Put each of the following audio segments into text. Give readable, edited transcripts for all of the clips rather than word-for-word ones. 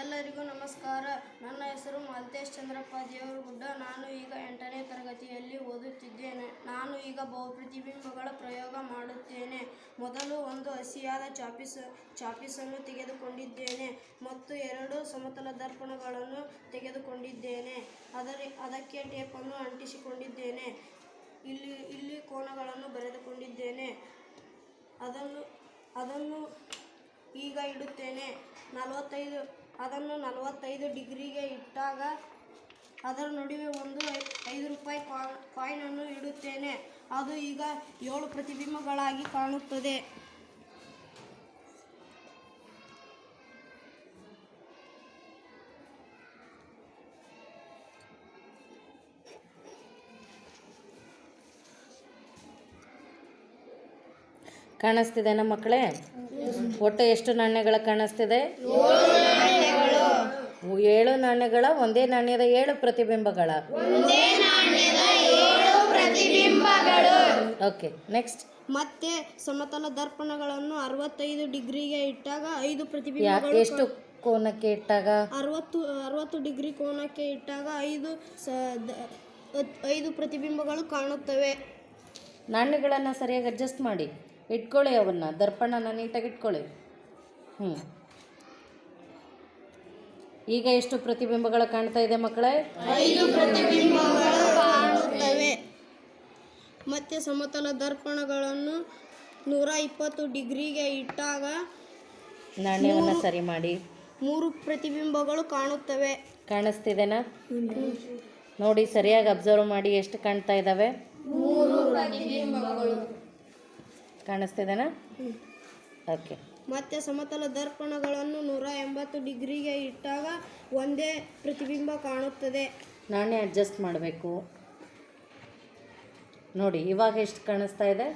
ಎಲ್ಲರಿಗೂ ನಮಸ್ಕಾರ. ನನ್ನ ಹೆಸರು ಮಾಲ್ತೇಶ್ ಚಂದ್ರಪ್ಪ ದೇವರಗುಡ್ಡ. ನಾನು ಈಗ 8ನೇ ತರಗತಿಯಲ್ಲಿ ಓದುತ್ತಿದ್ದೇನೆ. ನಾನು ಈಗ ಬಹುಪ್ರತಿಬಿಂಬಗಳ ಪ್ರಯೋಗ ಮಾಡುತ್ತೇನೆ. ಮೊದಲು ಒಂದು ಹಸಿಯಾದ ಚಾಪೀಸನ್ನು ತೆಗೆದುಕೊಂಡಿದ್ದೇನೆ ಮತ್ತು 2 ಸಮತಲ ದರ್ಪಣಗಳನ್ನು ತೆಗೆದುಕೊಂಡಿದ್ದೇನೆ. ಅದಕ್ಕೆ ಟೇಪನ್ನು ಅಂಟಿಸಿಕೊಂಡಿದ್ದೇನೆ. ಇಲ್ಲಿ ಕೋನಗಳನ್ನು ಬರೆದುಕೊಂಡಿದ್ದೇನೆ. ಅದನ್ನು ಈಗ ಇಡುತ್ತೇನೆ. ಅದನ್ನು 45 ಡಿಗ್ರಿಗೆ ಇಟ್ಟಾಗ ಅದರ ನಡುವೆ ಒಂದು 5 ರೂಪಾಯಿ ಕಾಯಿನನ್ನು ಇಡುತ್ತೇನೆ. ಅದು ಈಗ 7 ಪ್ರತಿಬಿಂಬಗಳಾಗಿ ಕಾಣುತ್ತದೆ. ಕಾಣಿಸ್ತಿದೆನಾ ಮಕ್ಕಳೇ? ಒಟ್ಟು ಎಷ್ಟು ನಾಣ್ಯಗಳು ಕಾಣಿಸ್ತಿದೆ? 7 ನಾಣ್ಯಗಳ ಒಂದೇ ನಾಣ್ಯದ 7 ಪ್ರತಿಬಿಂಬಗಳ. Okay, next. ಮತ್ತೆ ಸಮತಲ ದರ್ಪಣಗಳನ್ನು 65 ಡಿಗ್ರಿಗೆ ಇಟ್ಟಾಗ 5 ಪ್ರತಿಬಿಂಬಗಳು. ಎಷ್ಟು ಕೋನಕ್ಕೆ ಇಟ್ಟಾಗ? 60 ಡಿಗ್ರಿ ಕೋನಕ್ಕೆ ಇಟ್ಟಾಗ 5 ಪ್ರತಿಬಿಂಬಗಳು ಕಾಣುತ್ತವೆ. ನಾಣ್ಯಗಳನ್ನು ಸರಿಯಾಗಿ ಅಡ್ಜಸ್ಟ್ ಮಾಡಿ ಇಟ್ಕೊಳ್ಳಿ. ಅವನ್ನ ದರ್ಪಣನ ನೀಟಾಗಿ ಇಟ್ಕೊಳ್ಳಿ. ಈಗ ಎಷ್ಟು ಪ್ರತಿಬಿಂಬಗಳು ಕಾಣ್ತಾ ಇದೆ ಮಕ್ಕಳೇ? 5 ಪ್ರತಿಬಿಂಬಗಳು ಕಾಣುತ್ತವೆ. ಮತ್ತೆ ಸಮತಲ ದರ್ಪಣಗಳನ್ನು 120 ಡಿಗ್ರಿಗೆ ಇಟ್ಟಾಗ ನಾಣ್ಯವನ್ನು ಸರಿ ಮಾಡಿ 3 ಪ್ರತಿಬಿಂಬಗಳು ಕಾಣುತ್ತವೆ. ಕಾಣಿಸ್ತಿದೆನಾ? ನೋಡಿ, ಸರಿಯಾಗಿ ಅಬ್ಸರ್ವ್ ಮಾಡಿ. ಎಷ್ಟು ಕಾಣ್ತಾ ಇದ್ದಾವೆ? 3 ಪ್ರತಿಬಿಂಬಗಳು ಕಾಣಿಸ್ತಿದೆನಾ? ಓಕೆ. ಮತ್ತೆ ಸಮತಲ ದರ್ಪಣಗಳನ್ನು 180 ಡಿಗ್ರಿಗೆ ಇಟ್ಟಾಗ ಒಂದೇ ಪ್ರತಿಬಿಂಬ ಕಾಣುತ್ತದೆ. ನಾಣ್ಯ ಅಡ್ಜಸ್ಟ್ ಮಾಡಬೇಕು. ನೋಡಿ, ಇವಾಗ ಎಷ್ಟು ಕಾಣಿಸ್ತಾ ಇದೆ?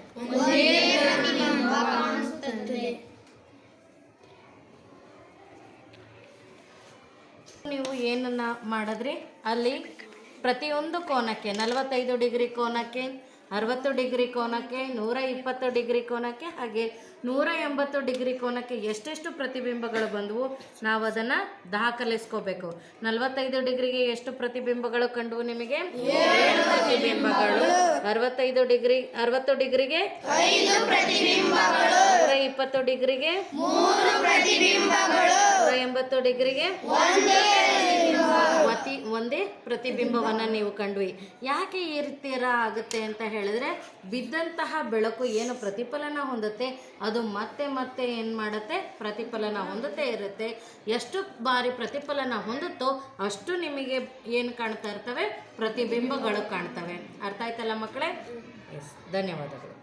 ನೀವು ಏನನ್ನ ಮಾಡಿದ್ರಿ? ಅಲ್ಲಿ ಪ್ರತಿಯೊಂದು ಕೋನಕ್ಕೆ 45 ಡಿಗ್ರಿ ಕೋನಕ್ಕೆ, 60 ಡಿಗ್ರಿ ಕೋನಕ್ಕೆ, 120 ಡಿಗ್ರಿ ಕೋನಕ್ಕೆ, ಹಾಗೆ 180 ಡಿಗ್ರಿ ಕೋನಕ್ಕೆ ಎಷ್ಟೆಷ್ಟು ಪ್ರತಿಬಿಂಬಗಳು ಬಂದವು ನಾವು ಅದನ್ನು ದಾಖಲಿಸ್ಕೋಬೇಕು. 45 ಡಿಗ್ರಿಗೆ ಎಷ್ಟು ಪ್ರತಿಬಿಂಬಗಳು ಕಂಡವು ನಿಮಗೆ? 7 ಪ್ರತಿಬಿಂಬಗಳು. 60 ಡಿಗ್ರಿಗೆ 5 ಪ್ರತಿಬಿಂಬಗಳು. 120 ಡಿಗ್ರಿಗೆ 3 ಪ್ರತಿಬಿಂಬಗಳು. 180 ಡಿಗ್ರಿಗೆ ಒಂದೇ ಪ್ರತಿಬಿಂಬವನ್ನು ನೀವು ಕಂಡ್ವಿ. ಯಾಕೆ ಈ ರೀತಿಯ ಆಗುತ್ತೆ ಅಂತ ಹೇಳಿದ್ರೆ, ಬಿದ್ದಂತಹ ಬೆಳಕು ಏನು ಪ್ರತಿಫಲನ ಹೊಂದುತ್ತೆ ಅದು ಮತ್ತೆ ಮತ್ತೆ ಏನು ಮಾಡುತ್ತೆ? ಪ್ರತಿಫಲನ ಹೊಂದುತ್ತೇ ಇರುತ್ತೆ. ಎಷ್ಟು ಬಾರಿ ಪ್ರತಿಫಲನ ಹೊಂದುತ್ತೋ ಅಷ್ಟು ನಿಮಗೆ ಏನು ಕಾಣ್ತಾ ಇರ್ತವೆ? ಪ್ರತಿಬಿಂಬಗಳು ಕಾಣ್ತವೆ. ಅರ್ಥ ಆಯ್ತಲ್ಲ ಮಕ್ಕಳೇ? ಎಸ್, ಧನ್ಯವಾದಗಳು.